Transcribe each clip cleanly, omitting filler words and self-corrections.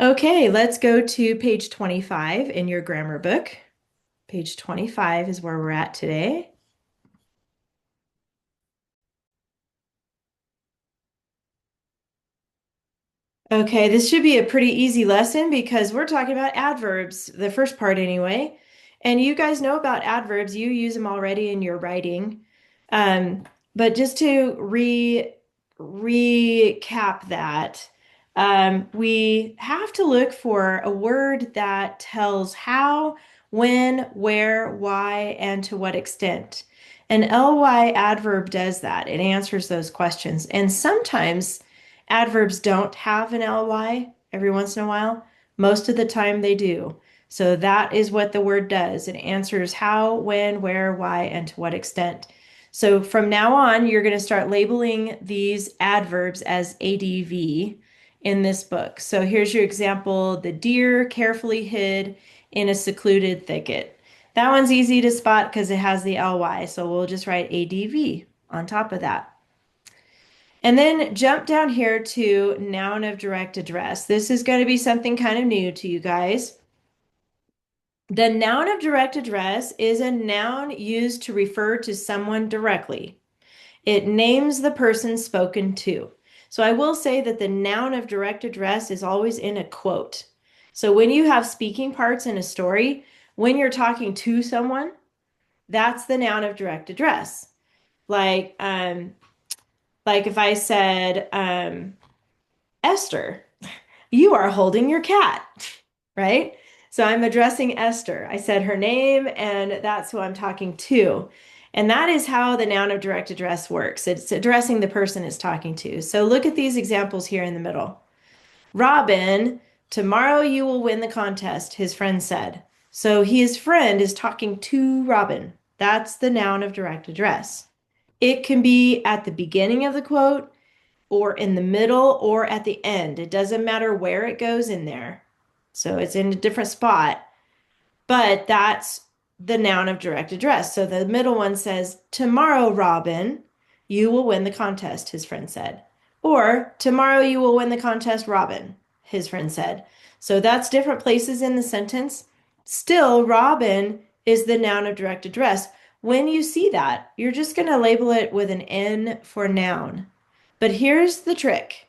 Okay, let's go to page 25 in your grammar book. Page 25 is where we're at today. Okay, this should be a pretty easy lesson because we're talking about adverbs, the first part anyway. And you guys know about adverbs, you use them already in your writing. Um, but just to recap that, we have to look for a word that tells how, when, where, why, and to what extent. An ly adverb does that. It answers those questions. And sometimes adverbs don't have an ly every once in a while. Most of the time they do. So that is what the word does. It answers how, when, where, why, and to what extent. So from now on, you're going to start labeling these adverbs as ADV in this book. So here's your example. The deer carefully hid in a secluded thicket. That one's easy to spot because it has the ly. So we'll just write ADV on top of that. And then jump down here to noun of direct address. This is going to be something kind of new to you guys. The noun of direct address is a noun used to refer to someone directly. It names the person spoken to. So I will say that the noun of direct address is always in a quote. So when you have speaking parts in a story, when you're talking to someone, that's the noun of direct address. Like, like if I said, Esther, you are holding your cat, right? So I'm addressing Esther. I said her name, and that's who I'm talking to. And that is how the noun of direct address works. It's addressing the person it's talking to. So look at these examples here in the middle. Robin, tomorrow you will win the contest, his friend said. So his friend is talking to Robin. That's the noun of direct address. It can be at the beginning of the quote, or in the middle, or at the end. It doesn't matter where it goes in there. So it's in a different spot, but that's the noun of direct address. So the middle one says, tomorrow, Robin, you will win the contest, his friend said. Or, tomorrow you will win the contest, Robin, his friend said. So that's different places in the sentence. Still, Robin is the noun of direct address. When you see that, you're just going to label it with an N for noun. But here's the trick.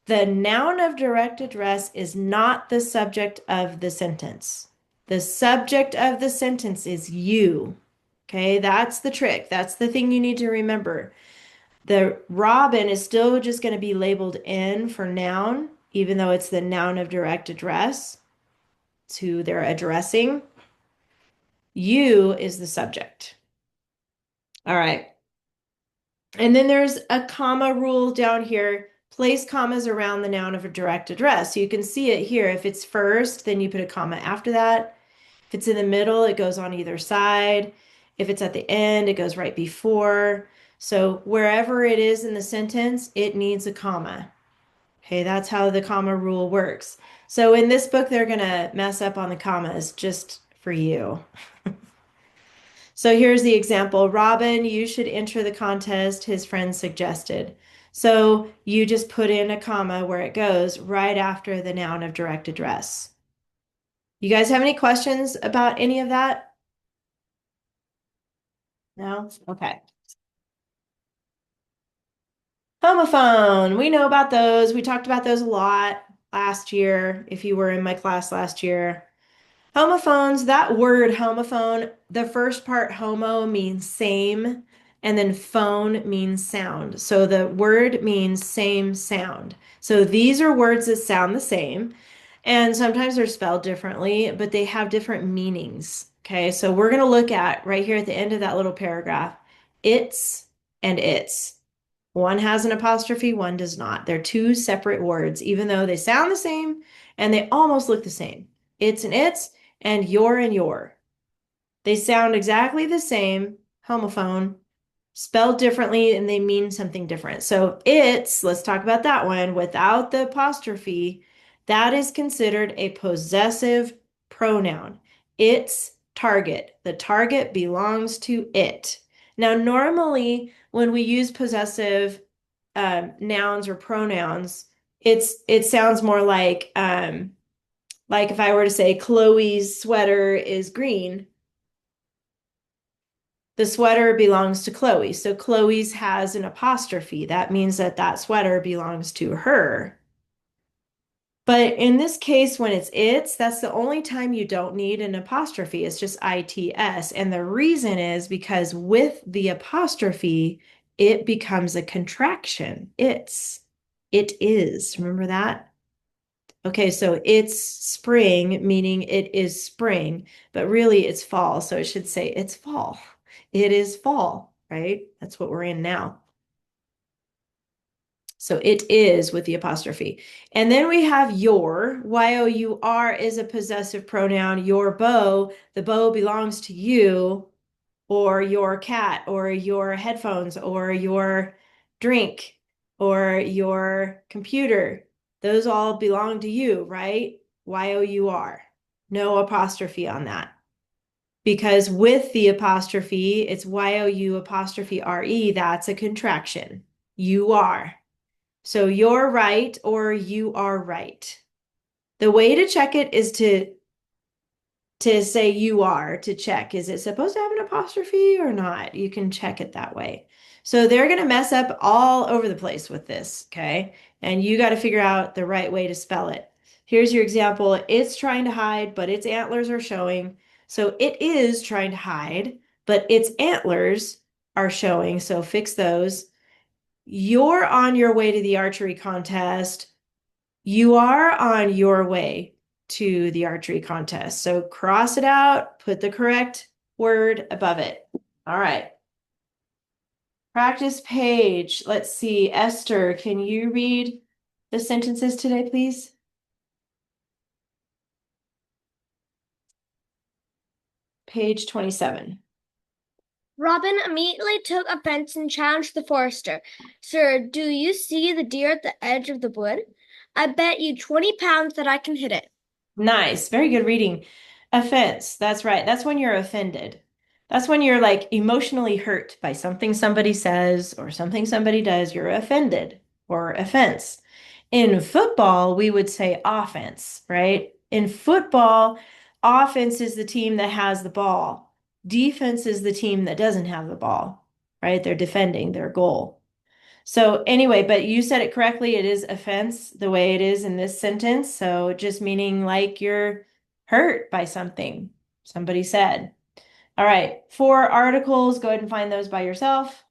The noun of direct address is not the subject of the sentence. The subject of the sentence is you. Okay, that's the trick. That's the thing you need to remember. The Robin is still just going to be labeled N for noun, even though it's the noun of direct address. It's who they're addressing. You is the subject. All right. And then there's a comma rule down here. Place commas around the noun of a direct address. So you can see it here. If it's first, then you put a comma after that. If it's in the middle, it goes on either side. If it's at the end, it goes right before. So wherever it is in the sentence, it needs a comma. Okay, that's how the comma rule works. So in this book, they're going to mess up on the commas just for you. So here's the example. Robin, you should enter the contest, his friend suggested. So you just put in a comma where it goes right after the noun of direct address. You guys have any questions about any of that? No? Okay. Homophone. We know about those. We talked about those a lot last year, if you were in my class last year. Homophones, that word homophone, the first part homo means same, and then phone means sound. So the word means same sound. So these are words that sound the same, and sometimes they're spelled differently, but they have different meanings. Okay, so we're going to look at right here at the end of that little paragraph, it's and its. One has an apostrophe, one does not. They're two separate words, even though they sound the same and they almost look the same. It's and its and your and your. They sound exactly the same, homophone, spelled differently, and they mean something different. So it's, let's talk about that one, without the apostrophe, that is considered a possessive pronoun. It's target. The target belongs to it. Now, normally when we use possessive nouns or pronouns, it sounds more like if I were to say Chloe's sweater is green, the sweater belongs to Chloe. So Chloe's has an apostrophe. That means that that sweater belongs to her. But in this case, when that's the only time you don't need an apostrophe. It's just ITS. And the reason is because with the apostrophe, it becomes a contraction. It is. Remember that? Okay, so it's spring, meaning it is spring, but really it's fall. So it should say it's fall. It is fall, right? That's what we're in now. So it is with the apostrophe. And then we have your, Y-O-U-R is a possessive pronoun. Your bow, the bow belongs to you, or your cat, or your headphones, or your drink, or your computer. Those all belong to you, right? Y-O-U-R. No apostrophe on that. Because with the apostrophe, it's Y-O-U apostrophe R-E. That's a contraction. You are. So you're right or you are right. The way to check it is to say you are, to check. Is it supposed to have an apostrophe or not? You can check it that way. So they're going to mess up all over the place with this, okay? And you got to figure out the right way to spell it. Here's your example. It's trying to hide, but its antlers are showing. So it is trying to hide, but its antlers are showing. So fix those. You're on your way to the archery contest. You are on your way to the archery contest. So cross it out, put the correct word above it. All right. Practice page. Let's see. Esther, can you read the sentences today, please? Page 27. Robin immediately took offense and challenged the forester. Sir, do you see the deer at the edge of the wood? I bet you 20 pounds that I can hit it. Nice. Very good reading. Offense. That's right. That's when you're offended. That's when you're like emotionally hurt by something somebody says or something somebody does. You're offended or offense. In football, we would say offense, right? In football, offense is the team that has the ball. Defense is the team that doesn't have the ball, right? They're defending their goal. So anyway, but you said it correctly. It is offense the way it is in this sentence. So just meaning like you're hurt by something somebody said. All right, 4 articles. Go ahead and find those by yourself.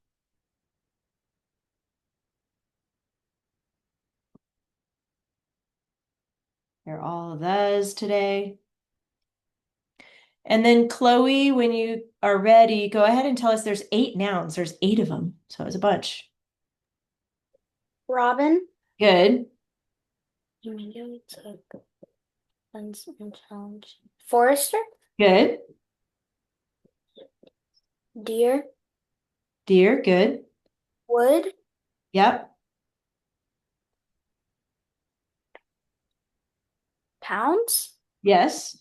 They're all of those today. And then Chloe, when you are ready, go ahead and tell us there's 8 nouns. There's 8 of them. So it's a bunch. Robin Good. immediately took offense and challenged. Forester, Good. deer, Dear. Good. wood, Yep. pounds, Yes.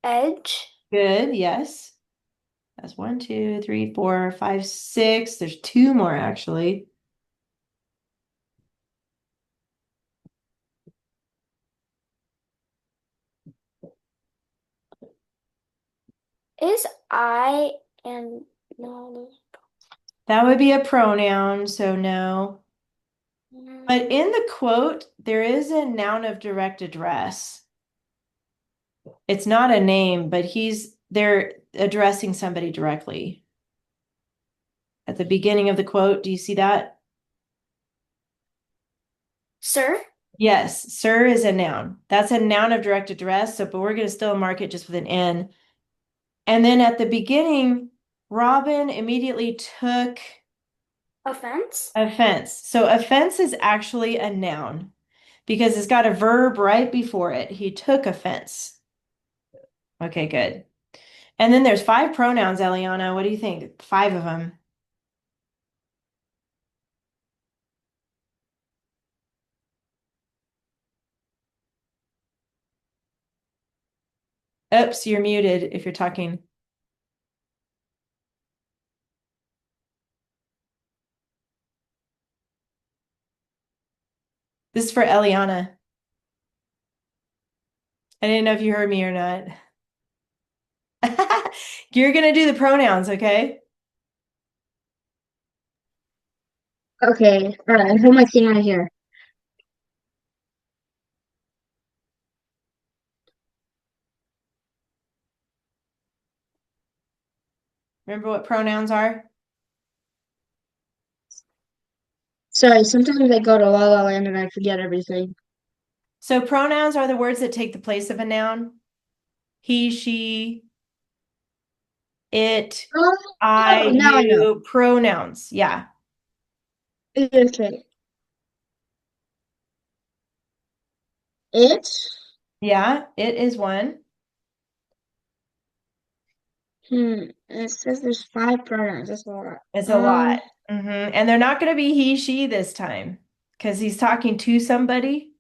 edge, Good. Yes. That's 1, 2, 3, 4, 5, 6. There's 2 more actually. is I and no. That would be a pronoun, so no. But in the quote, there is a noun of direct address. It's not a name, but they're addressing somebody directly. At the beginning of the quote, do you see that? Sir, Yes, sir is a noun. That's a noun of direct address, so but we're going to still mark it just with an N. And then at the beginning, Robin immediately took offense, offense. So offense is actually a noun because it's got a verb right before it. He took offense. Okay, good. And then there's 5 pronouns, Eliana. What do you think? 5 of them. Oops, you're muted if you're talking. This is for Eliana. I didn't know if you heard me or not. You're gonna do the pronouns, okay? Okay, all right. Who am I seeing right here? Remember what pronouns are? Sorry, sometimes I go to La La Land and I forget everything. So pronouns are the words that take the place of a noun. He, she, it, I, Oh, now I know. you, pronouns. Yeah. Okay. It. Yeah, it is one. It says there's five pronouns. That's a lot. It's a lot. And they're not going to be he, she this time because he's talking to somebody.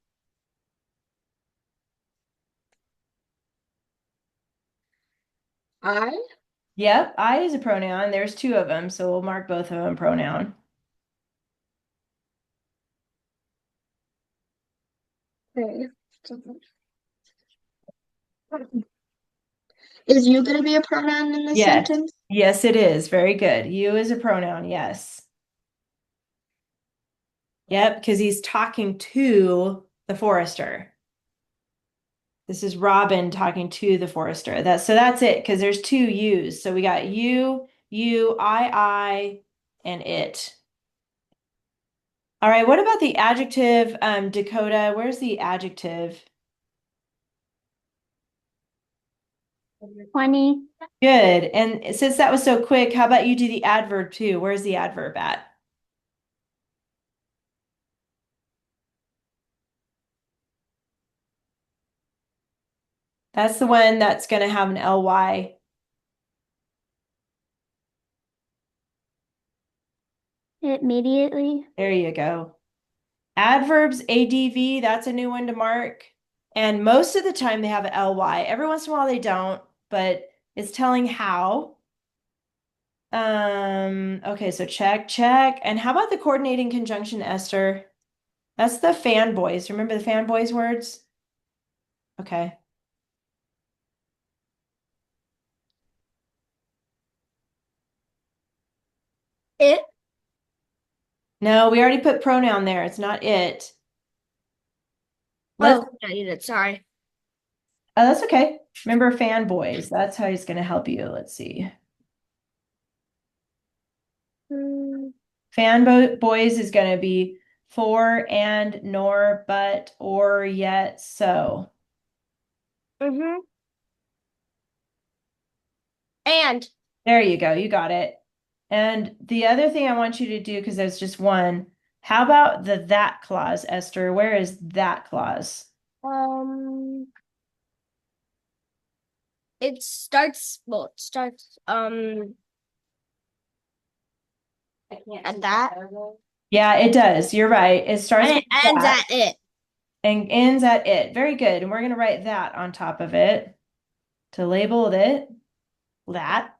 I. Yep, I is a pronoun. There's two of them, so we'll mark both of them pronoun. Okay. Is you gonna be a pronoun in this Yes. sentence? Yes, it is. Very good. You is a pronoun. Yes. Yep, because he's talking to the forester. This is Robin talking to the forester. That's it, because there's two U's. So we got you, I, and it. All right, what about the adjective, Dakota? Where's the adjective? 20. Good. And since that was so quick, how about you do the adverb too? Where's the adverb at? That's the one that's going to have an ly. Immediately. There you go. Adverbs, adv, that's a new one to mark. And most of the time they have a ly. Every once in a while they don't, but it's telling how. Okay, so check, check. And how about the coordinating conjunction, Esther? That's the fanboys. Remember the fanboys words? Okay. It. No, we already put pronoun there. It's not it. Let's, Oh, I need it. Sorry. that's okay. Remember fanboys. That's how he's going to help you. Let's see. Mm, Boys is going to be for and nor but or yet so. mm-hmm. And There you go. You got it. And the other thing I want you to do, because there's just one, how about the that clause, Esther? Where is that clause? um, it starts. Well, it starts. At that, Yeah, it does. You're right. It and starts it with ends that at it. and ends at it. Very good. And we're going to write that on top of it to label it that.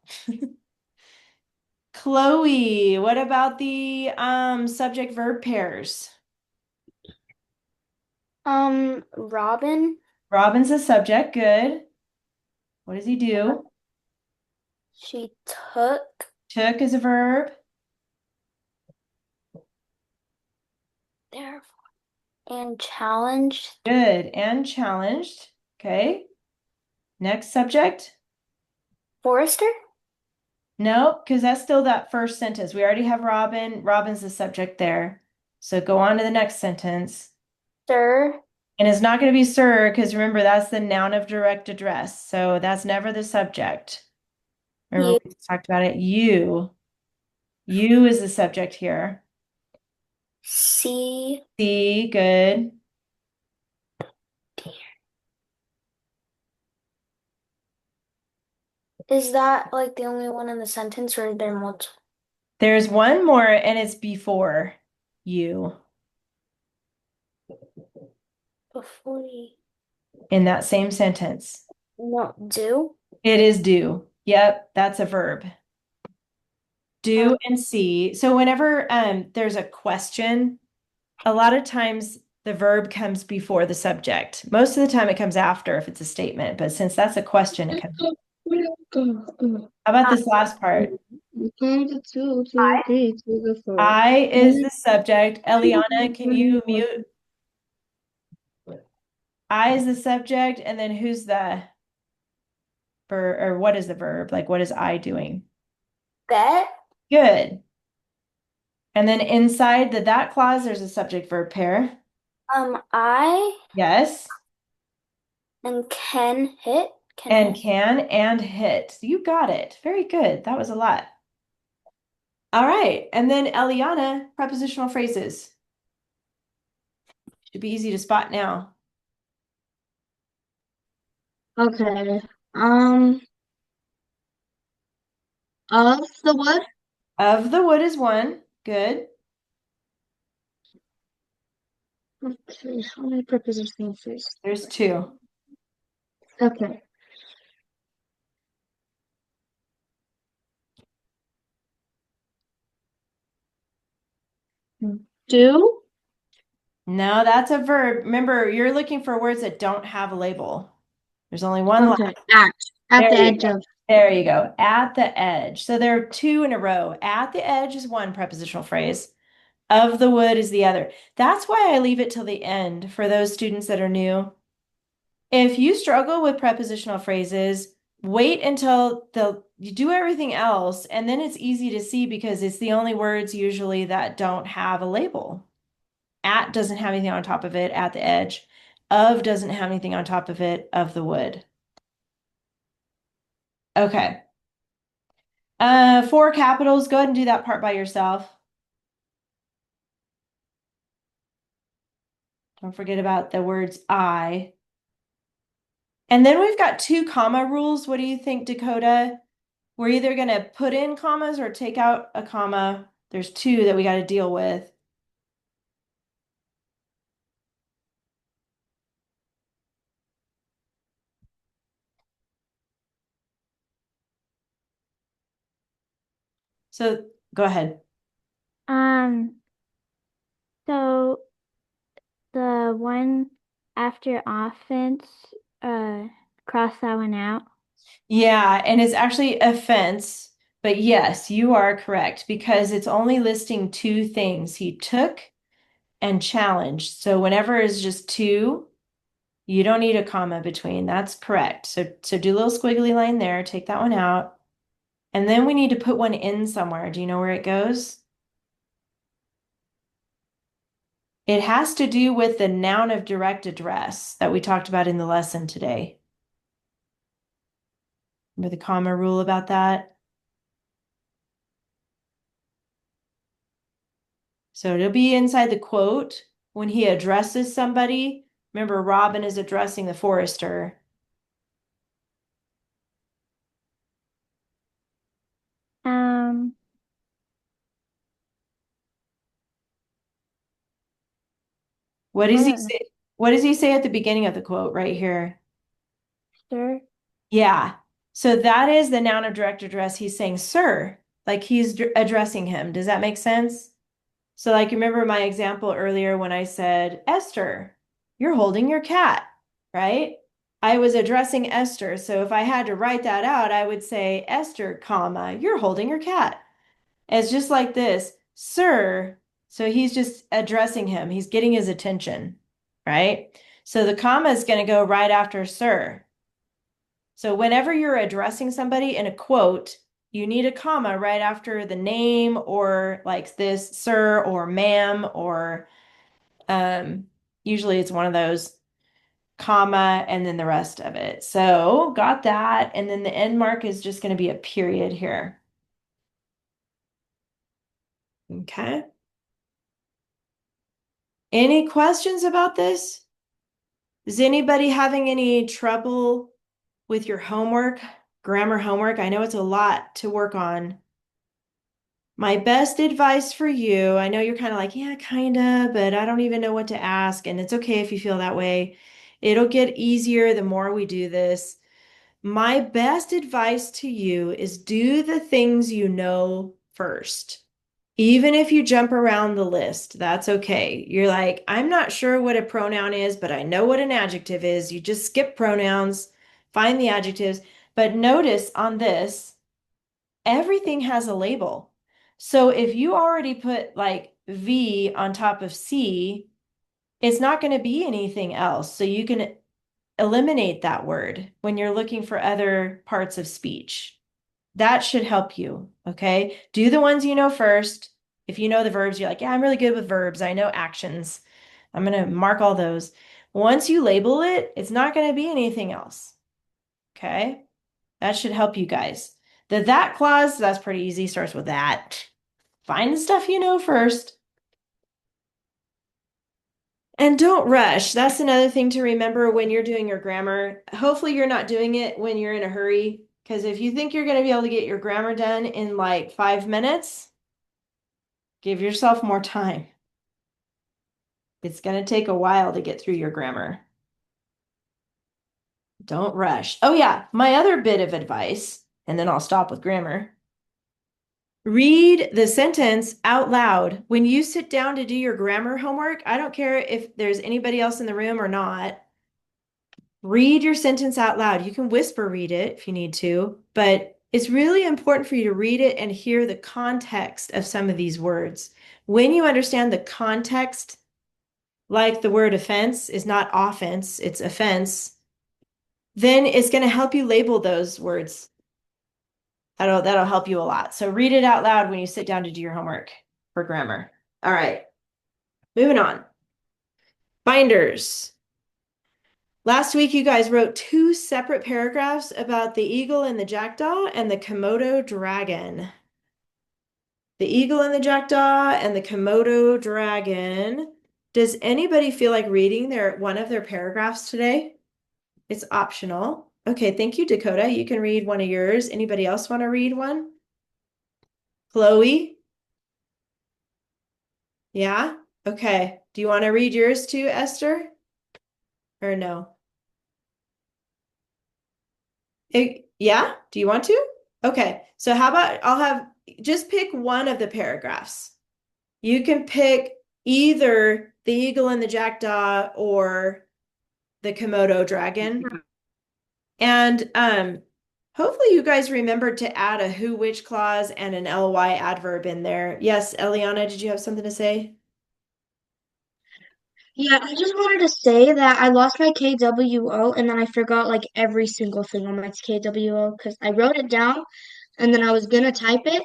Chloe, what about the subject verb pairs? Robin. Robin's a subject. Good. What does he do? She took Took is a verb. there and challenged Good. And challenged. Okay. Next subject. Forrester. No, because that's still that first sentence. We already have Robin. Robin's the subject there. So go on to the next sentence. Sir. And it's not going to be sir, because remember, that's the noun of direct address. So that's never the subject. Remember, You. we just talked about it. You. You is the subject here. See. See, good. Is that like the only one in the sentence, or are there multiple? There's one more, and it's before you Before you. in that same sentence. No, do. It is do. Yep, that's a verb. Um, Do and see. So whenever there's a question, a lot of times the verb comes before the subject. Most of the time it comes after if it's a statement, but since that's a question, it comes. How about this last part? One, two, two, three, two, four. I is the subject. Eliana, can you mute? I is the subject, and then who's the verb, or what is the verb? Like, what is I doing? Bet. Good. And then inside the that clause, there's a subject verb pair. I Yes. and can hit. Can And hit. can and hit. You got it. Very good. That was a lot. All right. And then Eliana, prepositional phrases. Should be easy to spot now. Okay. Um, of the wood. Of the wood is one. Good. Okay, how many prepositional phrases? There's two. Okay. Do. No, that's a verb. Remember, you're looking for words that don't have a label. There's only one line. Okay. At There the you edge go. of. There you go. At the edge. So there are two in a row. At the edge is one prepositional phrase. Of the wood is the other. That's why I leave it till the end for those students that are new. If you struggle with prepositional phrases, wait until you do everything else, and then it's easy to see because it's the only words usually that don't have a label. At doesn't have anything on top of it at the edge. Of doesn't have anything on top of it of the wood. Okay. Four capitals. Go ahead and do that part by yourself. Don't forget about the words I. And then we've got two comma rules. What do you think, Dakota? We're either going to put in commas or take out a comma. There's two that we got to deal with. So go ahead. Um, so the one after offense, cross that one out. Yeah, and it's actually offense, but yes, you are correct because it's only listing two things. He took and challenged. So whenever it's just two, you don't need a comma between. That's correct. So do a little squiggly line there, take that one out. And then we need to put one in somewhere. Do you know where it goes? It has to do with the noun of direct address that we talked about in the lesson today. Remember the comma rule about that? So it'll be inside the quote when he addresses somebody. Remember, Robin is addressing the forester. Um, What I does he don't know, say? What does he say at the beginning of the quote right here? sir. Yeah. So that is the noun of direct address. He's saying, sir, like he's addressing him. Does that make sense? So, like, remember my example earlier when I said, Esther, you're holding your cat, right? I was addressing Esther. So if I had to write that out, I would say, Esther, comma, you're holding your cat. It's just like this, sir. So he's just addressing him. He's getting his attention, right? So the comma is going to go right after sir. So whenever you're addressing somebody in a quote, you need a comma right after the name or like this, sir or ma'am, or um, usually it's one of those comma and then the rest of it. So got that. And then the end mark is just going to be a period here. Okay. Any questions about this? Is anybody having any trouble with your homework, grammar homework? I know it's a lot to work on. My best advice for you, I know you're kind of like, yeah, kind of, but I don't even know what to ask. And it's okay if you feel that way. It'll get easier the more we do this. My best advice to you is do the things you know first. Even if you jump around the list, that's okay. You're like, I'm not sure what a pronoun is, but I know what an adjective is. You just skip pronouns, find the adjectives. But notice on this, everything has a label. So if you already put like V on top of C, it's not going to be anything else. So you can eliminate that word when you're looking for other parts of speech. That should help you. Okay. Do the ones you know first. If you know the verbs, you're like, yeah, I'm really good with verbs. I know actions. I'm going to mark all those. Once you label it, it's not going to be anything else. Okay. That should help you guys. The that clause, that's pretty easy. Starts with that. Find the stuff you know first. And don't rush. That's another thing to remember when you're doing your grammar. Hopefully, you're not doing it when you're in a hurry. Because if you think you're going to be able to get your grammar done in like 5 minutes, give yourself more time. It's going to take a while to get through your grammar. Don't rush. Oh, yeah. My other bit of advice, and then I'll stop with grammar. Read the sentence out loud. When you sit down to do your grammar homework, I don't care if there's anybody else in the room or not. Read your sentence out loud. You can whisper read it if you need to, but it's really important for you to read it and hear the context of some of these words. When you understand the context, like the word offense is not offense, it's offense, then it's going to help you label those words. That'll help you a lot. So read it out loud when you sit down to do your homework for grammar. All right, moving on. Binders. Last week, you guys wrote 2 separate paragraphs about the eagle and the jackdaw and the Komodo dragon. The eagle and the jackdaw and the Komodo dragon. Does anybody feel like reading one of their paragraphs today? It's optional. Okay, thank you, Dakota. You can read one of yours. Anybody else want to read one? Chloe? Yeah? Okay. Do you want to read yours too, Esther? Or no? Yeah? Do you want to? Okay. So how about I'll have just pick one of the paragraphs. You can pick either the eagle and the jackdaw or the Komodo dragon. And hopefully you guys remembered to add a who, which clause and an ly adverb in there. Yes, Eliana, did you have something to say? Yeah, I just wanted to say that I lost my KWO and then I forgot like every single thing on my KWO because I wrote it down and then I was gonna type it,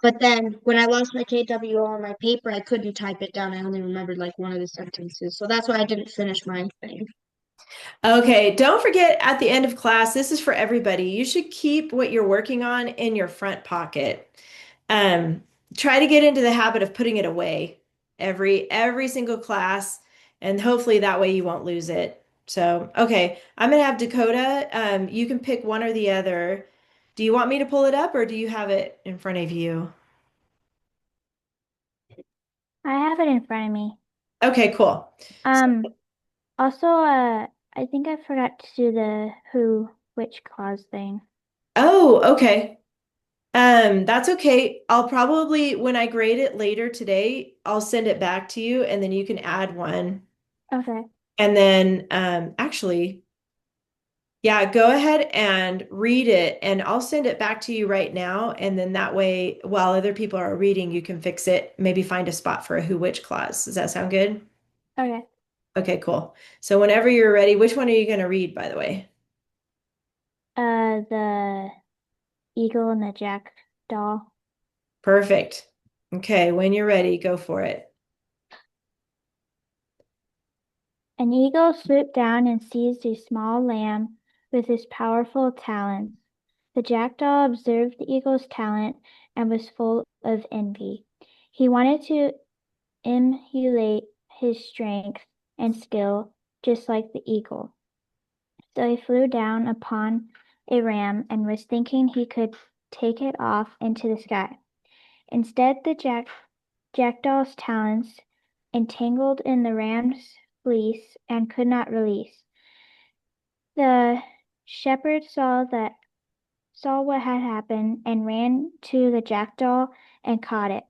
but then when I lost my KWO on my paper, I couldn't type it down. I only remembered like one of the sentences. So that's why I didn't finish my thing. Okay, don't forget at the end of class, this is for everybody. You should keep what you're working on in your front pocket. Um, Try to get into the habit of putting it away every single class, and hopefully that way you won't lose it. So, okay, I'm gonna have Dakota. You can pick one or the other. Do you want me to pull it up or do you have it in front of you? I have it in front of me. Okay, cool. Um, Also, I think I forgot to do the who, which clause thing. Oh, okay. That's okay. I'll probably, when I grade it later today, I'll send it back to you and then you can add one. Okay. And then, actually, yeah, go ahead and read it and I'll send it back to you right now. And then that way, while other people are reading, you can fix it, maybe find a spot for a who, which clause. Does that sound good? Okay. Okay, cool. So whenever you're ready, which one are you going to read, by the way? The eagle and the jackdaw. Perfect. Okay, when you're ready, go for it. An eagle swooped down and seized a small lamb with his powerful talons. The jackdaw observed the eagle's talent and was full of envy. He wanted to emulate his strength and skill just like the eagle. So he flew down upon a ram and was thinking he could take it off into the sky. Instead, the jackdaw's talons entangled in the ram's fleece and could not release. The shepherd saw what had happened and ran to the jackdaw and caught it.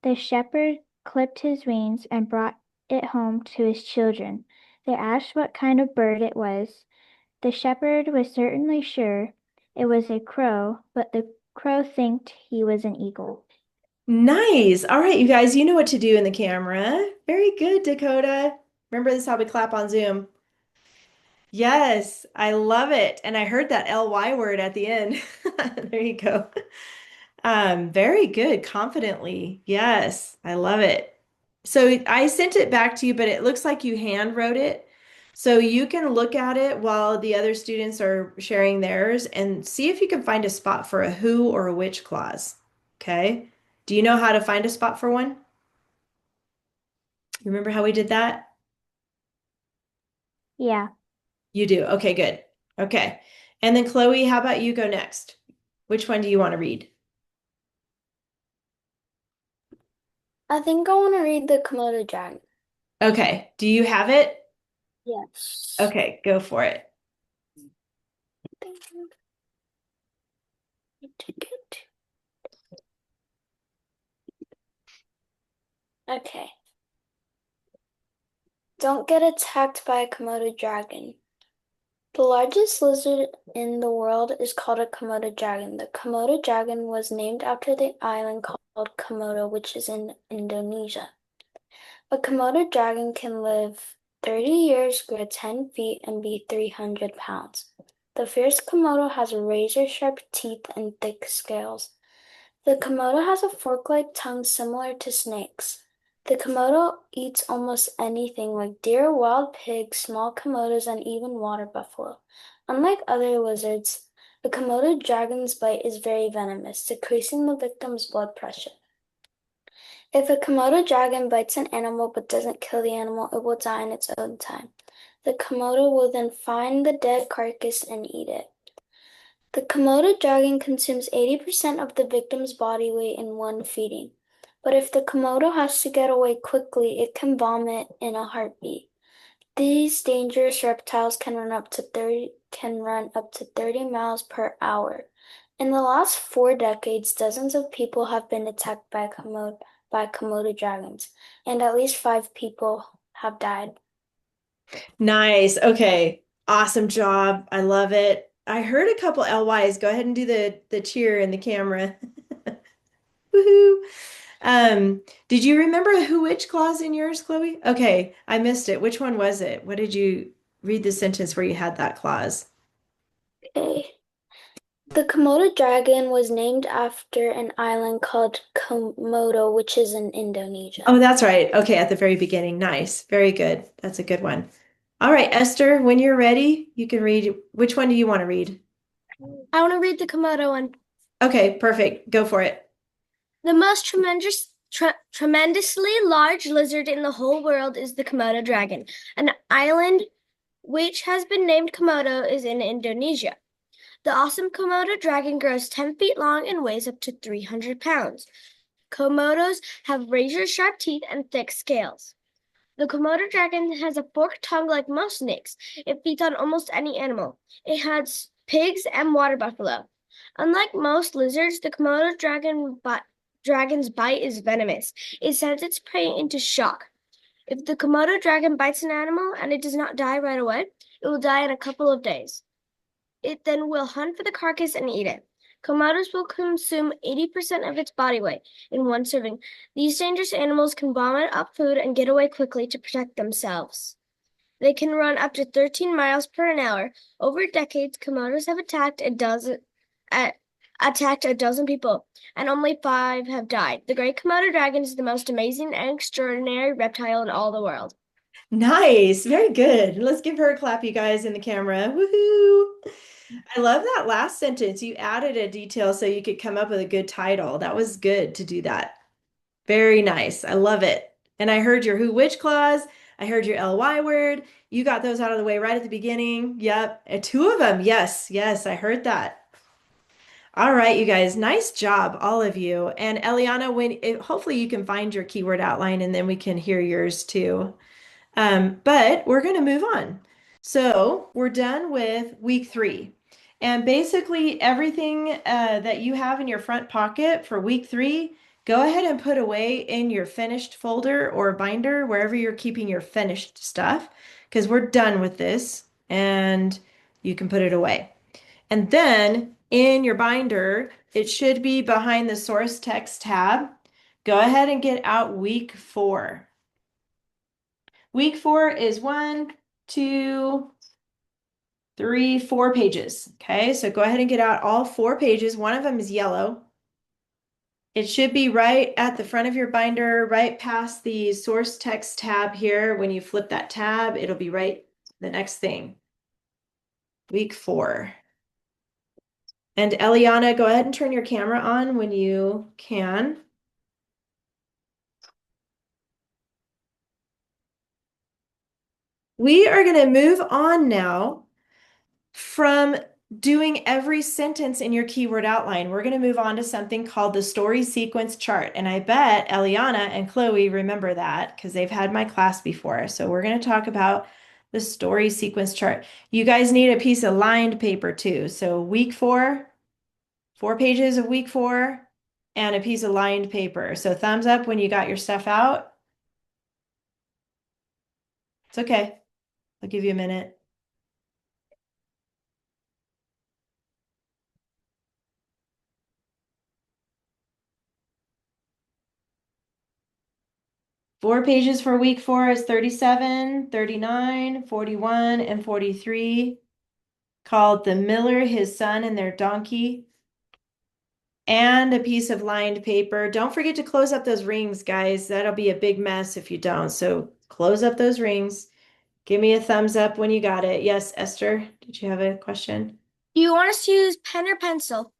The shepherd clipped his wings and brought it home to his children. They asked what kind of bird it was. The shepherd was certainly sure it was a crow, but the crow thinked he was an eagle. Nice. All right, you guys, you know what to do in the camera. Very good, Dakota. Remember, this is how we clap on Zoom. Yes, I love it. And I heard that LY word at the end. There you go. Very good. Confidently. Yes, I love it. So I sent it back to you, but it looks like you hand wrote it. So you can look at it while the other students are sharing theirs and see if you can find a spot for a who or a which clause. Okay. Do you know how to find a spot for one? Remember how we did that? Yeah. You do. Okay, good. Okay. And then Chloe, how about you go next? Which one do you want to read? I think I want to read the Komodo dragon. Okay. Do you have it? Yes. Okay, go for it. Okay. Don't get attacked by a Komodo dragon. The largest lizard in the world is called a Komodo dragon. The Komodo dragon was named after the island called Komodo, which is in Indonesia. A Komodo dragon can live 30 years, grow 10 feet, and be 300 pounds. The fierce Komodo has razor-sharp teeth and thick scales. The Komodo has a fork-like tongue similar to snakes. The Komodo eats almost anything like deer, wild pigs, small Komodos, and even water buffalo. Unlike other lizards, the Komodo dragon's bite is very venomous, decreasing the victim's blood pressure. If a Komodo dragon bites an animal but doesn't kill the animal, it will die in its own time. The Komodo will then find the dead carcass and eat it. The Komodo dragon consumes 80% of the victim's body weight in one feeding. But if the Komodo has to get away quickly, it can vomit in a heartbeat. These dangerous reptiles can run up to 30 miles per hour. In the last 4 decades, dozens of people have been attacked by Komodo dragons, and at least 5 people have died. Nice. Okay. Awesome job. I love it. I heard a couple LYs. Go ahead and do the cheer in the camera. Woohoo. Did you remember a who which clause in yours, Chloe? Okay, I missed it. Which one was it? What did you read the sentence where you had that clause? Okay. The Komodo dragon was named after an island called Komodo, which is in Indonesia. Oh, that's right. Okay, at the very beginning. Nice. Very good. That's a good one. All right, Esther, when you're ready, you can read. Which one do you want to read? I want to read the Komodo one. Okay, perfect. Go for it. The most tremendously large lizard in the whole world is the Komodo dragon. An island which has been named Komodo is in Indonesia. The awesome Komodo dragon grows 10 feet long and weighs up to 300 pounds. Komodos have razor-sharp teeth and thick scales. The Komodo dragon has a forked tongue like most snakes. It feeds on almost any animal. It has pigs and water buffalo. Unlike most lizards, the Komodo dragon's bite is venomous. It sends its prey into shock. If the Komodo dragon bites an animal and it does not die right away, it will die in a couple of days. It then will hunt for the carcass and eat it. Komodos will consume 80% of its body weight in one serving. These dangerous animals can vomit up food and get away quickly to protect themselves. They can run up to 13 miles per hour. Over decades, Komodos have attacked a dozen people, and only 5 have died. The great Komodo dragon is the most amazing and extraordinary reptile in all the world. Nice. Very good. Let's give her a clap, you guys, in the camera. Woohoo. I love that last sentence. You added a detail so you could come up with a good title. That was good to do that. Very nice. I love it. And I heard your who which clause. I heard your LY word. You got those out of the way right at the beginning. Yep. And 2 of them. Yes. Yes. I heard that. All right, you guys. Nice job, all of you. And Eliana, hopefully you can find your keyword outline and then we can hear yours too. But we're going to move on. So we're done with week 3. And basically everything that you have in your front pocket for week 3 go ahead and put away in your finished folder or binder, wherever you're keeping your finished stuff, because we're done with this and you can put it away. And then in your binder, it should be behind the source text tab. Go ahead and get out week 4. Week 4 is 1, 2, 3, 4 pages. Okay, so go ahead and get out all 4 pages. One of them is yellow. It should be right at the front of your binder, right past the source text tab here. When you flip that tab, it'll be right the next thing. Week 4. And Eliana, go ahead and turn your camera on when you can. We are going to move on now from doing every sentence in your keyword outline. We're going to move on to something called the story sequence chart. And I bet Eliana and Chloe remember that because they've had my class before. So we're going to talk about the story sequence chart. You guys need a piece of lined paper too. So week 4, 4 pages of week 4, and a piece of lined paper. So thumbs up when you got your stuff out. It's okay. I'll give you a minute. Four pages for week 4 is 37, 39, 41, and 43, called The Miller, His Son, and Their Donkey, and a piece of lined paper. Don't forget to close up those rings, guys. That'll be a big mess if you don't. So close up those rings. Give me a thumbs up when you got it. Yes, Esther, did you have a question? Do you want us to use pen or pencil?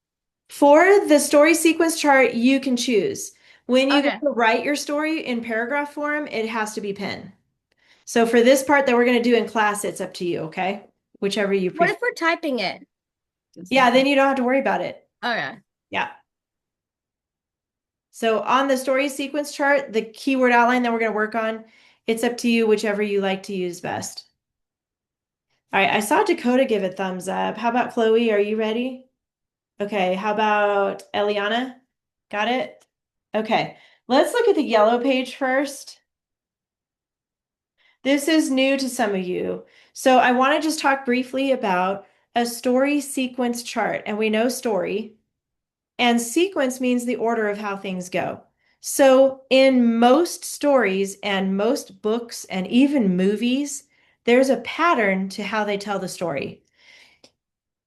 For the story sequence chart, you can choose. When you go Okay. to write your story in paragraph form, it has to be pen. So for this part that we're going to do in class, it's up to you, okay? Whichever you What prefer. if we're typing it? Yeah, then you don't have to worry about it. Okay. Yeah. So on the story sequence chart, the keyword outline that we're going to work on, it's up to you, whichever you like to use best. All right, I saw Dakota give a thumbs up. How about Chloe? Are you ready? Okay, how about Eliana? Got it? Okay, let's look at the yellow page first. This is new to some of you. So I want to just talk briefly about a story sequence chart. And we know story, and sequence means the order of how things go. So in most stories and most books and even movies, there's a pattern to how they tell the story.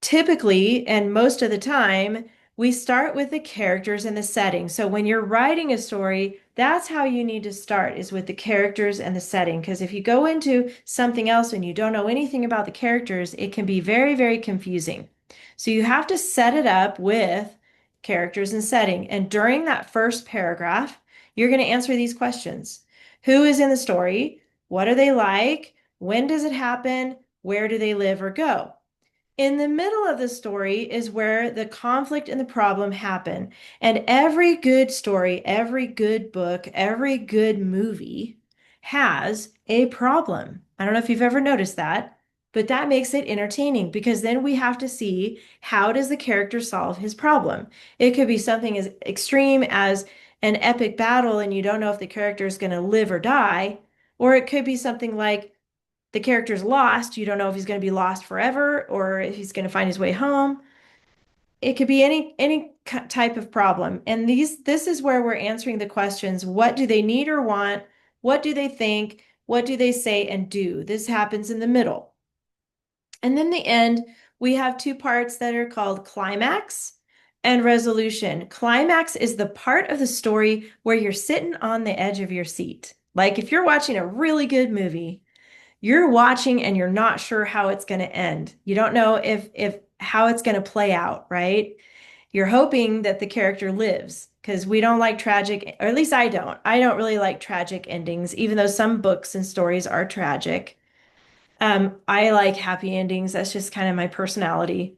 Typically, and most of the time, we start with the characters and the setting. So when you're writing a story, that's how you need to start, is with the characters and the setting. Because if you go into something else and you don't know anything about the characters, it can be very, very confusing. So you have to set it up with characters and setting. And during that first paragraph, you're going to answer these questions. Who is in the story? What are they like? When does it happen? Where do they live or go? In the middle of the story is where the conflict and the problem happen. And every good story, every good book, every good movie has a problem. I don't know if you've ever noticed that, but that makes it entertaining because then we have to see, how does the character solve his problem? It could be something as extreme as an epic battle and you don't know if the character is going to live or die, or it could be something like the character's lost. You don't know if he's going to be lost forever or if he's going to find his way home. It could be any type of problem. And this is where we're answering the questions. What do they need or want? What do they think? What do they say and do? This happens in the middle. And then the end, we have 2 parts that are called climax and resolution. Climax is the part of the story where you're sitting on the edge of your seat. Like if you're watching a really good movie, you're watching and you're not sure how it's going to end. You don't know if how it's going to play out, right? You're hoping that the character lives because we don't like tragic, or at least I don't. I don't really like tragic endings, even though some books and stories are tragic. I like happy endings. That's just kind of my personality.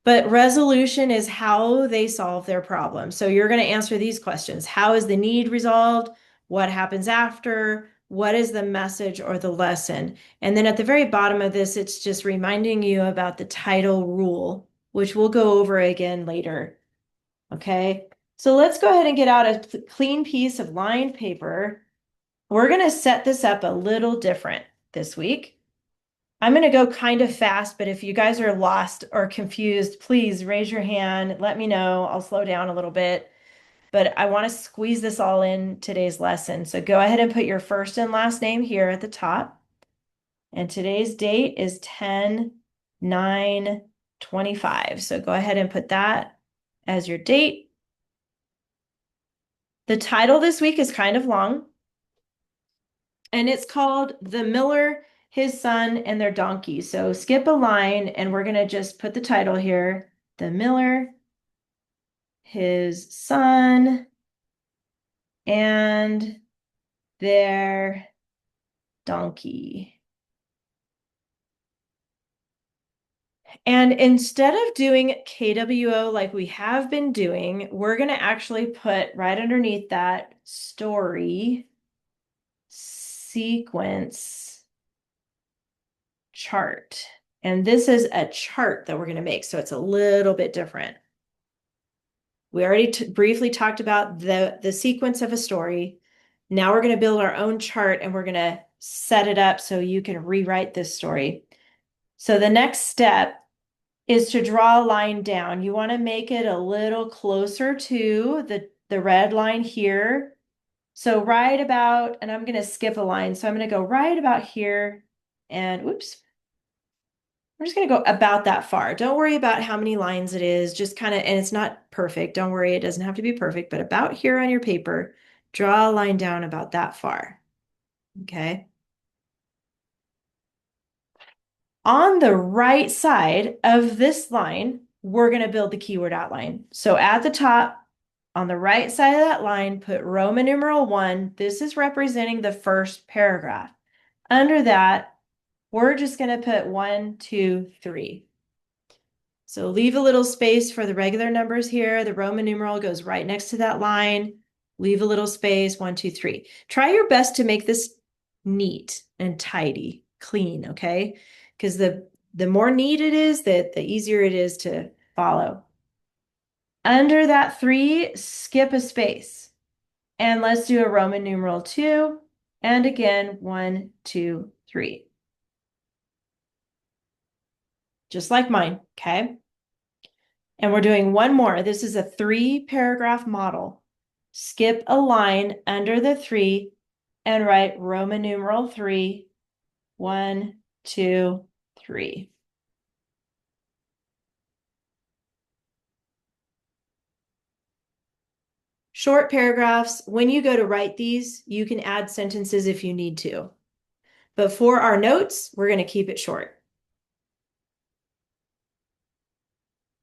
But resolution is how they solve their problem. So you're going to answer these questions. How is the need resolved? What happens after? What is the message or the lesson? And then at the very bottom of this, it's just reminding you about the title rule, which we'll go over again later. Okay. So let's go ahead and get out a clean piece of lined paper. We're going to set this up a little different this week. I'm going to go kind of fast, but if you guys are lost or confused, please raise your hand. Let me know. I'll slow down a little bit. But I want to squeeze this all in today's lesson. So go ahead and put your first and last name here at the top. And today's date is 10/9/25. So go ahead and put that as your date. The title this week is kind of long. And it's called The Miller, His Son, and Their Donkey. So skip a line and we're going to just put the title here. The Miller, His Son, and Their Donkey. And instead of doing KWO like we have been doing, we're going to actually put right underneath that story sequence chart. And this is a chart that we're going to make, so it's a little bit different. We already briefly talked about the sequence of a story. Now we're going to build our own chart and we're going to set it up so you can rewrite this story. So the next step is to draw a line down. You want to make it a little closer to the red line here. So right about, and I'm going to skip a line. So I'm going to go right about here and whoops. I'm just going to go about that far. Don't worry about how many lines it is, just kind of, and it's not perfect. Don't worry, it doesn't have to be perfect, but about here on your paper, draw a line down about that far. Okay. On the right side of this line, we're going to build the keyword outline. So at the top, on the right side of that line, put Roman numeral 1. This is representing the first paragraph. Under that, we're just going to put 1, 2, 3. So leave a little space for the regular numbers here. The Roman numeral goes right next to that line. Leave a little space, 1, 2, 3. Try your best to make this neat and tidy, clean, okay? Because the more neat it is, the easier it is to follow. Under that 3, skip a space. And let's do a Roman numeral 2. And again, 1, 2, 3. Just like mine, okay? And we're doing one more. This is a 3-paragraph model. Skip a line under the 3 and write Roman numeral 3, 1, 2, 3. Short paragraphs, when you go to write these, you can add sentences if you need to. But for our notes, we're going to keep it short.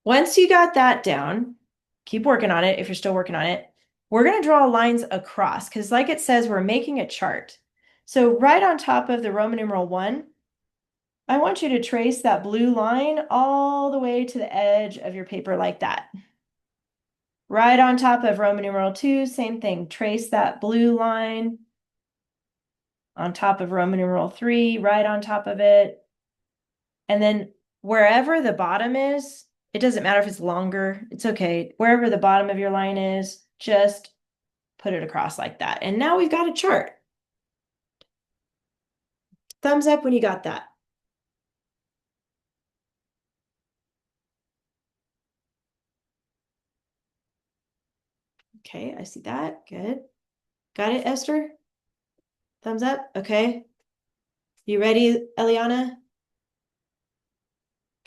Once you got that down, keep working on it if you're still working on it. We're going to draw lines across because like it says, we're making a chart. So right on top of the Roman numeral 1, I want you to trace that blue line all the way to the edge of your paper like that. Right on top of Roman numeral 2, same thing. Trace that blue line on top of Roman numeral 3, right on top of it. And then wherever the bottom is, it doesn't matter if it's longer, it's okay. Wherever the bottom of your line is, just put it across like that. And now we've got a chart. Thumbs up when you got that. Okay, I see that. Good. Got it, Esther? Thumbs up. Okay. You ready, Eliana?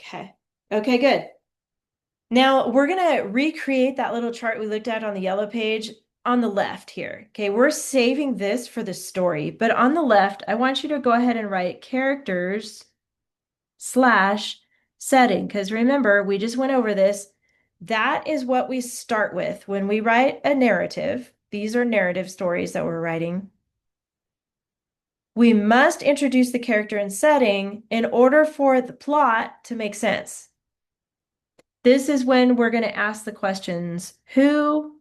Okay. Okay, good. Now we're going to recreate that little chart we looked at on the yellow page on the left here. Okay, we're saving this for the story, but on the left, I want you to go ahead and write characters / setting, because remember, we just went over this. That is what we start with when we write a narrative. These are narrative stories that we're writing. We must introduce the character and setting in order for the plot to make sense. This is when we're going to ask the questions who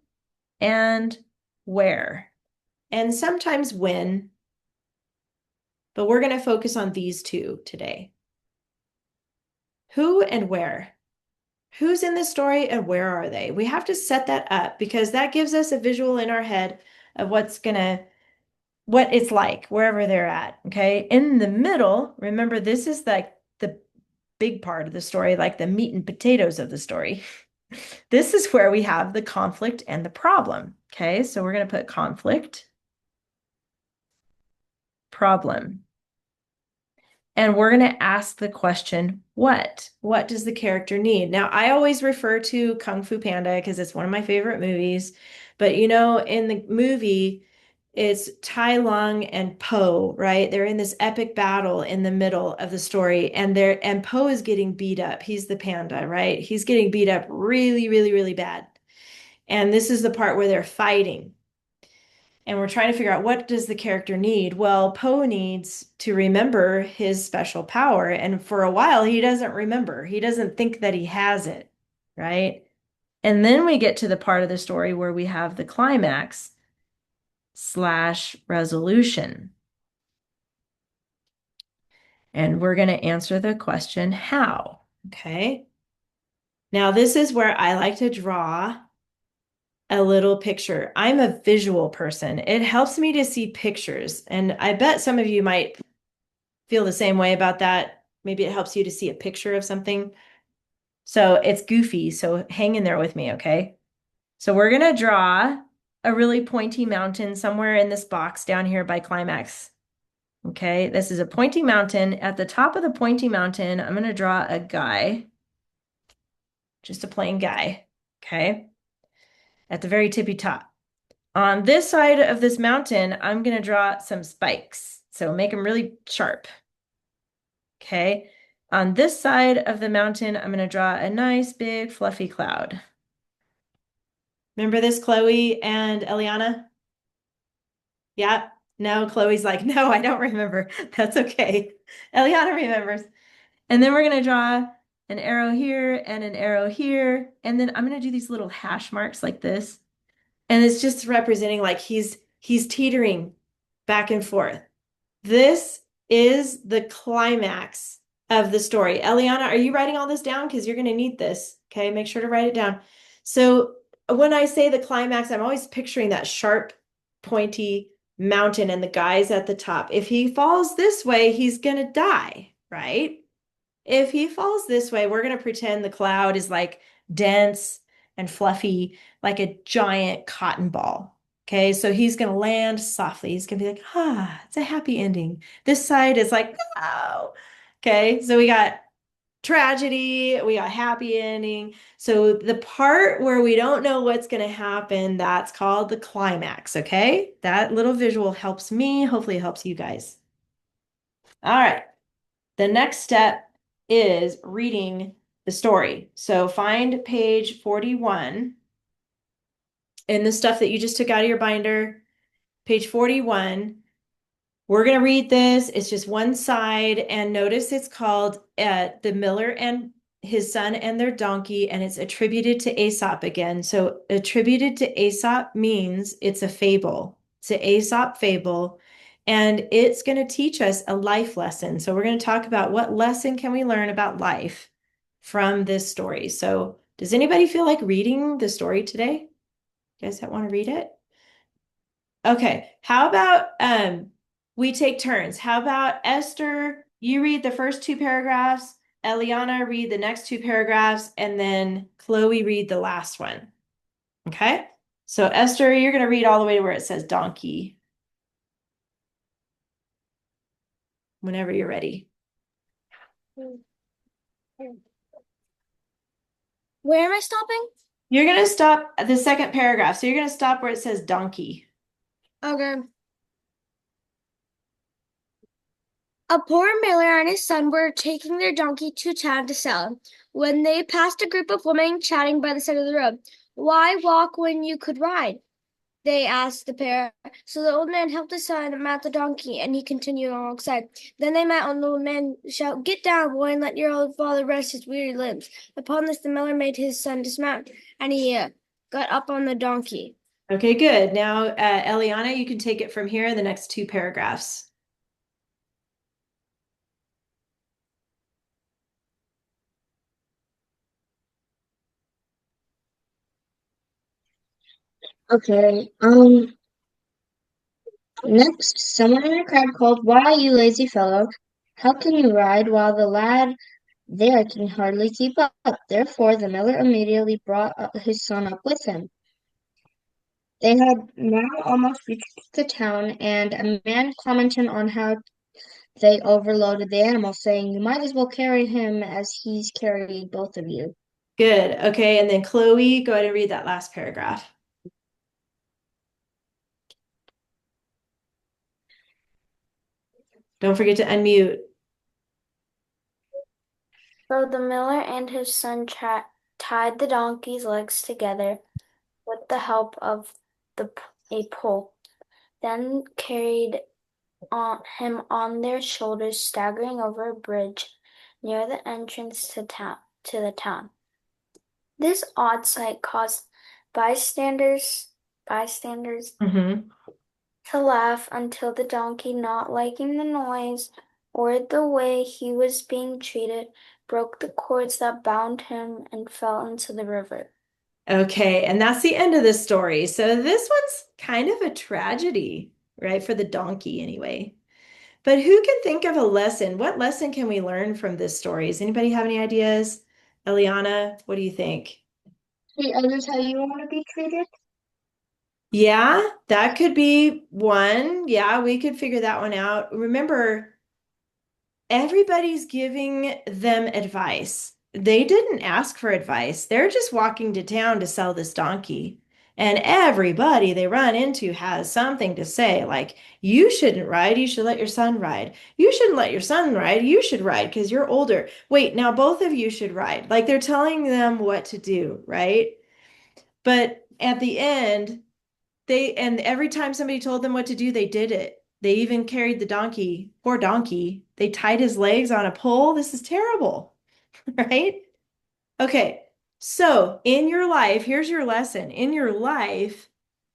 and where, and sometimes when, but we're going to focus on these two today. Who and where? Who's in the story and where are they? We have to set that up because that gives us a visual in our head of what it's like wherever they're at. Okay. In the middle, remember, this is like the big part of the story, like the meat and potatoes of the story. This is where we have the conflict and the problem. Okay. So we're going to put conflict, problem. And we're going to ask the question, what? What does the character need? Now, I always refer to Kung Fu Panda because it's one of my favorite movies. But you know, in the movie, it's Tai Lung and Po, right? They're in this epic battle in the middle of the story, and Po is getting beat up. He's the panda, right? He's getting beat up really, really, really bad. And this is the part where they're fighting. And we're trying to figure out, what does the character need? Well, Poe needs to remember his special power. And for a while, he doesn't remember. He doesn't think that he has it, right? And then we get to the part of the story where we have the climax / resolution. And we're going to answer the question, how? Okay. Now, this is where I like to draw a little picture. I'm a visual person. It helps me to see pictures. And I bet some of you might feel the same way about that. Maybe it helps you to see a picture of something. So it's goofy. So hang in there with me, okay? So we're going to draw a really pointy mountain somewhere in this box down here by climax. Okay, this is a pointy mountain. At the top of the pointy mountain, I'm going to draw a guy, just a plain guy, okay? At the very tippy top. On this side of this mountain, I'm going to draw some spikes. So make them really sharp. Okay. On this side of the mountain, I'm going to draw a nice big fluffy cloud. Remember this, Chloe and Eliana? Yeah. No, Chloe's like, no, I don't remember. That's okay. Eliana remembers. And then we're going to draw an arrow here and an arrow here. And then I'm going to do these little hash marks like this. And it's just representing like he's teetering back and forth. This is the climax of the story. Eliana, are you writing all this down? Because you're going to need this. Okay, make sure to write it down. So when I say the climax, I'm always picturing that sharp, pointy mountain and the guys at the top. If he falls this way, he's going to die, right? If he falls this way, we're going to pretend the cloud is like dense and fluffy, like a giant cotton ball. Okay, so he's going to land softly. He's going to be like, it's a happy ending. This side is like, no. Okay, so we got tragedy, we got happy ending. So the part where we don't know what's going to happen, that's called the climax. Okay, that little visual helps me. Hopefully, it helps you guys. All right, the next step is reading the story. So find page 41 in the stuff that you just took out of your binder, page 41. We're going to read this. It's just one side. And notice it's called The Miller and His Son and Their Donkey, and it's attributed to Aesop again. So attributed to Aesop means it's a fable. It's an Aesop fable. And it's going to teach us a life lesson. So we're going to talk about what lesson can we learn about life from this story. So does anybody feel like reading the story today? You guys that want to read it? Okay. How about we take turns? How about Esther, you read the first two paragraphs, Eliana read the next two paragraphs, and then Chloe read the last one. Okay? So Esther, you're going to read all the way to where it says donkey. Whenever you're ready. Where am I stopping? You're going to stop at the second paragraph. So you're going to stop where it says donkey. Okay. A poor miller and his son were taking their donkey to town to sell when they passed a group of women chatting by the side of the road. Why walk when you could ride? They asked the pair. So the old man helped his son mount the donkey, and he continued alongside. Then they met, and the old man shout, "Get down, boy, and let your old father rest his weary limbs." Upon this, the miller made his son dismount, and he got up on the donkey. Okay, good. Now, Eliana, you can take it from here in the next two paragraphs. Okay. Next, someone in a crowd called, "Why, you lazy fellow, how can you ride while the lad there can hardly keep up?" Therefore, the miller immediately brought his son up with him. They had now almost reached the town, and a man commented on how they overloaded the animal, saying, "You might as well carry him as he's carried both of you." Good. Okay. And then Chloe, go ahead and read that last paragraph. Don't forget to unmute. So the miller and his son tied the donkey's legs together with the help of a pole, then carried him on their shoulders, staggering over a bridge near the entrance to the town. This odd sight caused bystanders Mm-hmm. to laugh until the donkey, not liking the noise or the way he was being treated, broke the cords that bound him and fell into the river. Okay, and that's the end of the story. So this one's kind of a tragedy, right? For the donkey anyway. But who can think of a lesson? What lesson can we learn from this story? Does anybody have any ideas? Eliana, what do you think? Treat others how you want to be treated. Yeah, that could be one. Yeah, we could figure that one out. Remember, everybody's giving them advice. They didn't ask for advice. They're just walking to town to sell this donkey. And everybody they run into has something to say, like, you shouldn't ride, you should let your son ride. You shouldn't let your son ride, you should ride because you're older. Wait, now both of you should ride. Like they're telling them what to do, right? But at the end, and every time somebody told them what to do, they did it. They even carried the donkey, poor donkey. They tied his legs on a pole. This is terrible, right? Okay. So in your life, here's your lesson. In your life,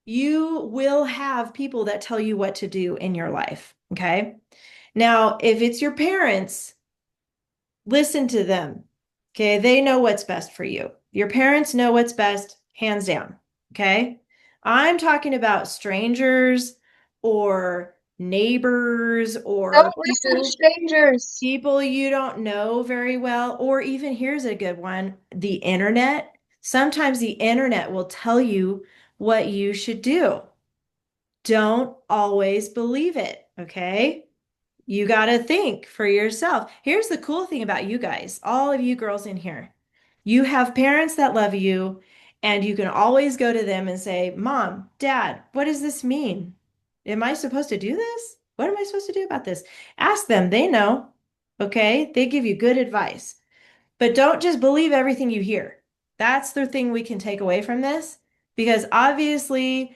you will have people that tell you what to do in your life. Okay. Now, if it's your parents, listen to them. Okay. They know what's best for you. Your parents know what's best, hands down. Okay. I'm talking about strangers or neighbors or Don't listen to people strangers. people you don't know very well, or even here's a good one, the internet. Sometimes the internet will tell you what you should do. Don't always believe it, okay? You got to think for yourself. Here's the cool thing about you guys, all of you girls in here. You have parents that love you, and you can always go to them and say, "Mom, Dad, what does this mean? Am I supposed to do this? What am I supposed to do about this?" Ask them. They know, okay? They give you good advice. But don't just believe everything you hear. That's the thing we can take away from this, because obviously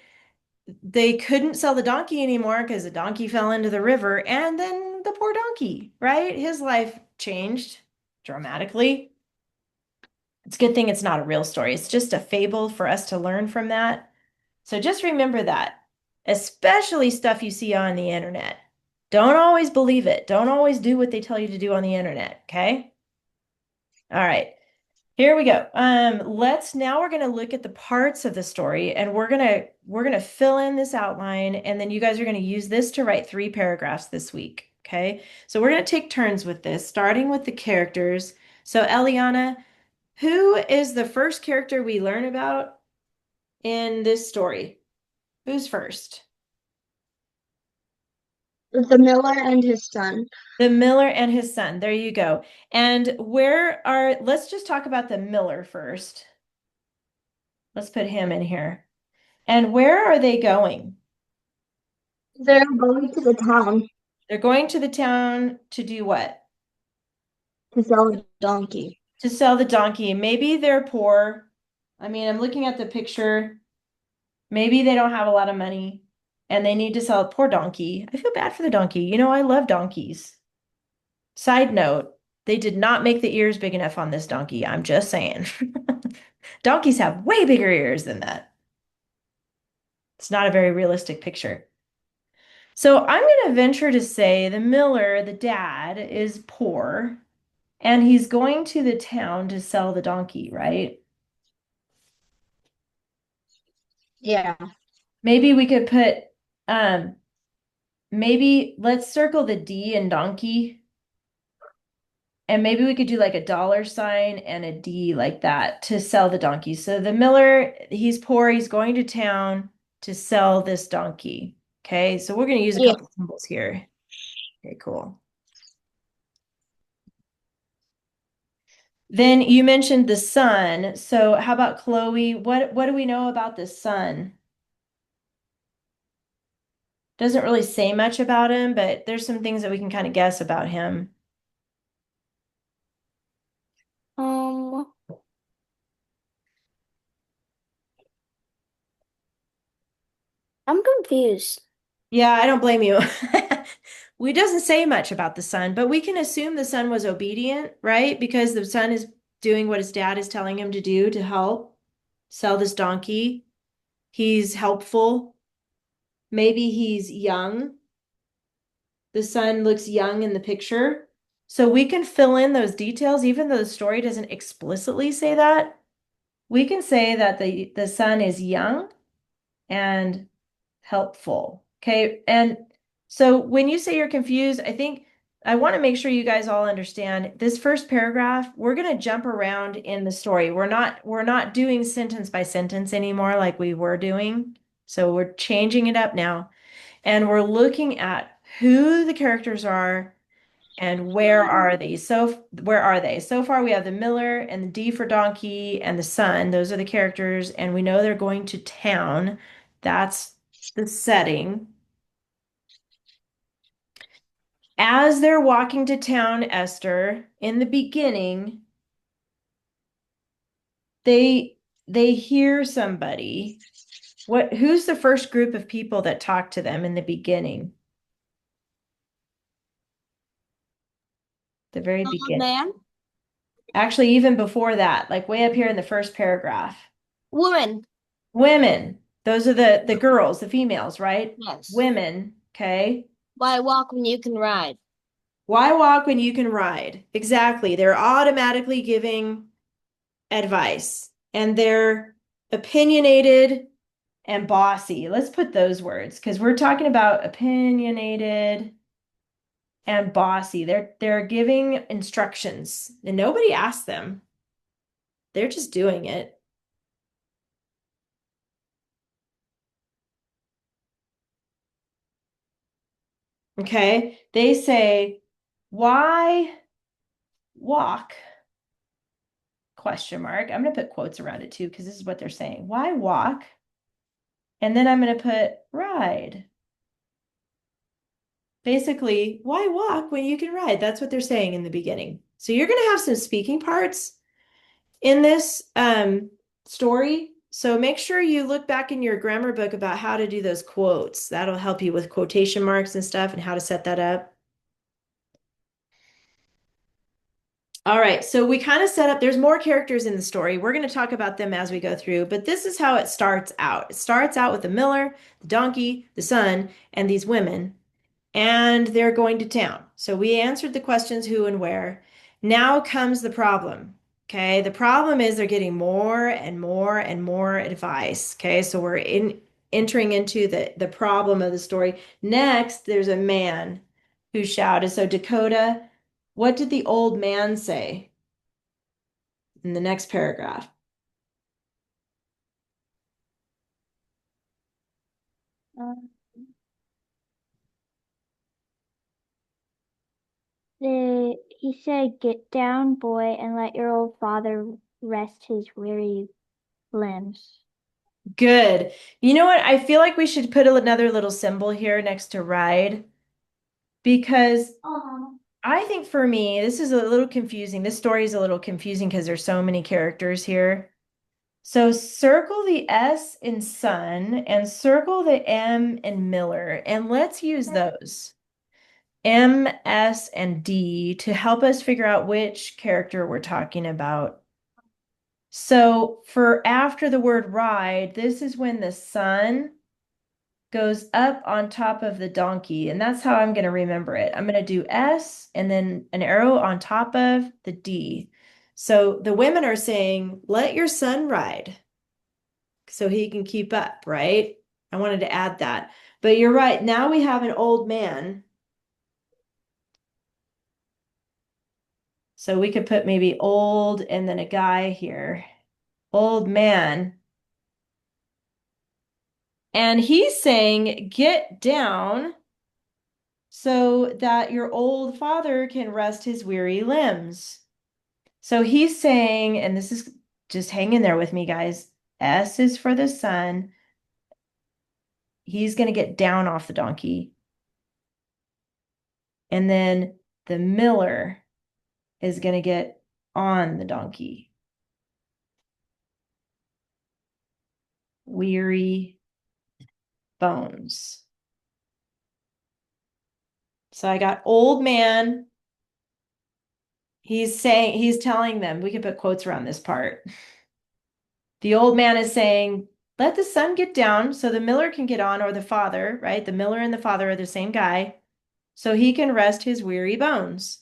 they couldn't sell the donkey anymore because the donkey fell into the river. And then the poor donkey, right? His life changed dramatically. It's a good thing it's not a real story. It's just a fable for us to learn from that. So just remember that, especially stuff you see on the internet. Don't always believe it. Don't always do what they tell you to do on the internet, okay? All right. Here we go. Let's now we're gonna look at the parts of the story and we're gonna fill in this outline and then you guys are gonna use this to write 3 paragraphs this week. Okay. So we're gonna take turns with this, starting with the characters. So Eliana, who is the first character we learn about in this story? Who's first? The miller and his son. The miller and his son. There you go. And let's just talk about the miller first. Let's put him in here. And where are they going? They're going to the town They're going to the town to do what? to sell a donkey. To sell the donkey. Maybe they're poor. I mean, I'm looking at the picture. Maybe they don't have a lot of money and they need to sell a poor donkey. I feel bad for the donkey. You know, I love donkeys. Side note, they did not make the ears big enough on this donkey. I'm just saying. Donkeys have way bigger ears than that. It's not a very realistic picture. So I'm going to venture to say the miller, the dad, is poor. And he's going to the town to sell the donkey, right? Yeah. Maybe we could put, um, maybe let's circle the D in donkey. And maybe we could do like a dollar sign and a D like that to sell the donkey. So the miller, he's poor, he's going to town to sell this donkey. Okay, so we're going to use a Yeah. couple symbols here. Okay, cool. Then you mentioned the sun. So how about Chloe? What do we know about the sun? Doesn't really say much about him, but there's some things that we can kind of guess about him. Um, I'm confused. Yeah, I don't blame you. We doesn't say much about the son, but we can assume the son was obedient, right? Because the son is doing what his dad is telling him to do to help sell this donkey. He's helpful. Maybe he's young. The son looks young in the picture. So we can fill in those details, even though the story doesn't explicitly say that. We can say that the son is young and helpful. Okay. And so when you say you're confused, I think I want to make sure you guys all understand this first paragraph, we're going to jump around in the story. We're not doing sentence by sentence anymore like we were doing. So we're changing it up now and we're looking at who the characters are and where are they? So where are they? So far we have the miller and the D for donkey and the son. Those are the characters and we know they're going to town. That's the setting. As they're walking to town, Esther, in the beginning, they they hear somebody. Who's the first group of people that talk to them in the beginning? The very beginning. Man, Actually, even before that, like way up here in the first paragraph. woman. Women. Those are the girls, the females, right? Yes. Women, okay? Why walk when you can ride? Why walk when you can ride? Exactly. They're automatically giving advice and they're opinionated and bossy. Let's put those words because we're talking about opinionated and bossy. They're giving instructions and nobody asked them. They're just doing it. Okay? They say, "Why walk?" Question mark. I'm going to put quotes around it too because this is what they're saying. Why walk? And then I'm going to put ride. Basically, why walk when you can ride? That's what they're saying in the beginning. So you're going to have some speaking parts in this story. So make sure you look back in your grammar book about how to do those quotes. That'll help you with quotation marks and stuff and how to set that up. All right, so we kind of set up, there's more characters in the story. We're going to talk about them as we go through, but this is how it starts out. It starts out with the miller, the donkey, the son, and these women, and they're going to town. So we answered the questions who and where. Now comes the problem. Okay, the problem is they're getting more and more and more advice. Okay, so we're entering into the problem of the story. Next, there's a man who shouted. So Dakota, what did the old man say in the next paragraph? Um, he said, "Get down, boy, and let your old father rest his weary limbs." Good. You know what? I feel like we should put another little symbol here next to ride because I think for me, this is a little confusing. This story is a little confusing because there's so many characters here. So circle the S in sun and circle the M in Miller, and let's use those. M, S, and D to help us figure out which character we're talking about. So for after the word ride, this is when the sun goes up on top of the donkey, and that's how I'm going to remember it. I'm going to do S and then an arrow on top of the D. So the women are saying, let your son ride. so he can keep up, right? I wanted to add that. But you're right. Now we have an old man. So we could put maybe old and then a guy here. Old man. And he's saying, get down so that your old father can rest his weary limbs. So he's saying, and this is just hang in there with me, guys. S is for the son. He's going to get down off the donkey. And then the miller is going to get on the donkey. Weary bones. So I got old man. He's telling them, we can put quotes around this part. The old man is saying, let the son get down so the miller can get on, or the father, right? The miller and the father are the same guy, so he can rest his weary bones.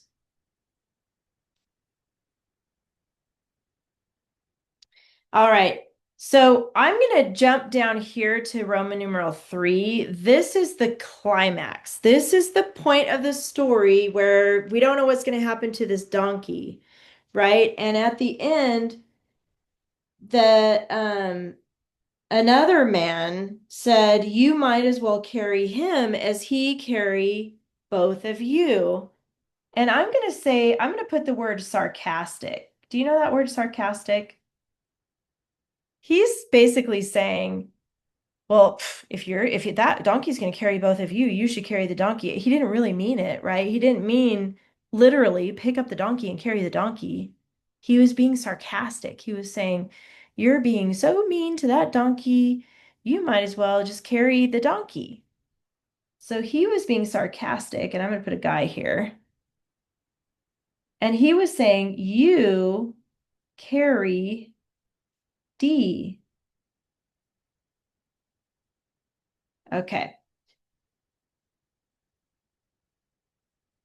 All right. So I'm going to jump down here to Roman numeral 3. This is the climax. This is the point of the story where we don't know what's going to happen to this donkey, right? And at the end, another man said, you might as well carry him as he carry both of you. And I'm going to say, I'm going to put the word sarcastic. Do you know that word sarcastic? He's basically saying, well, if that donkey's going to carry both of you, you should carry the donkey. He didn't really mean it, right? He didn't mean literally pick up the donkey and carry the donkey. He was being sarcastic. He was saying, you're being so mean to that donkey, you might as well just carry the donkey. So he was being sarcastic, and I'm going to put a guy here. And he was saying, you carry D. Okay.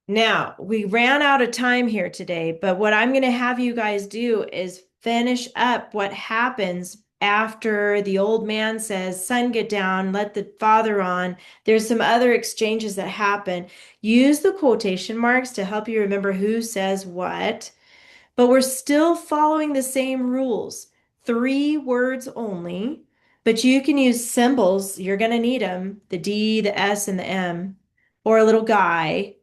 Now, we ran out of time here today, but what I'm going to have you guys do is finish up what happens after the old man says, son, get down, let the father on. There's some other exchanges that happen. Use the quotation marks to help you remember who says what, but we're still following the same rules. 3 words only, but you can use symbols. You're going to need them, the D, the S, and the M, or a little guy,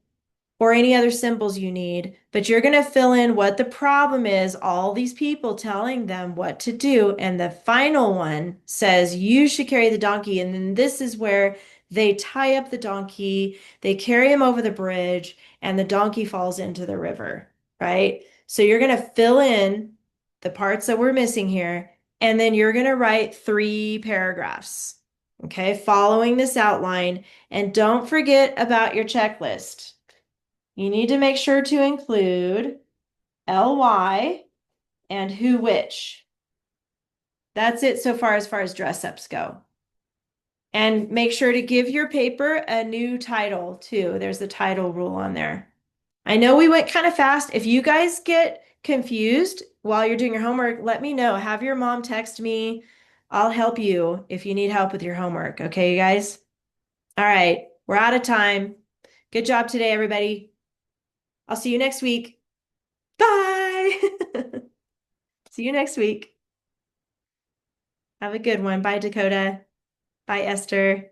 or any other symbols you need, but you're going to fill in what the problem is, all these people telling them what to do. And the final one says, you should carry the donkey. And then this is where they tie up the donkey, they carry him over the bridge, and the donkey falls into the river, right? So you're going to fill in the parts that we're missing here, and then you're going to write 3 paragraphs, okay, following this outline. And don't forget about your checklist. You need to make sure to include LY and who which. That's it so far as dress ups go. And make sure to give your paper a new title too. There's the title rule on there. I know we went kind of fast. If you guys get confused while you're doing your homework, let me know. Have your mom text me. I'll help you if you need help with your homework. Okay, you guys? All right, we're out of time. Good job today, everybody. I'll see you next week. Bye. See you next week. Have a good one. Bye, Dakota. Bye, Esther.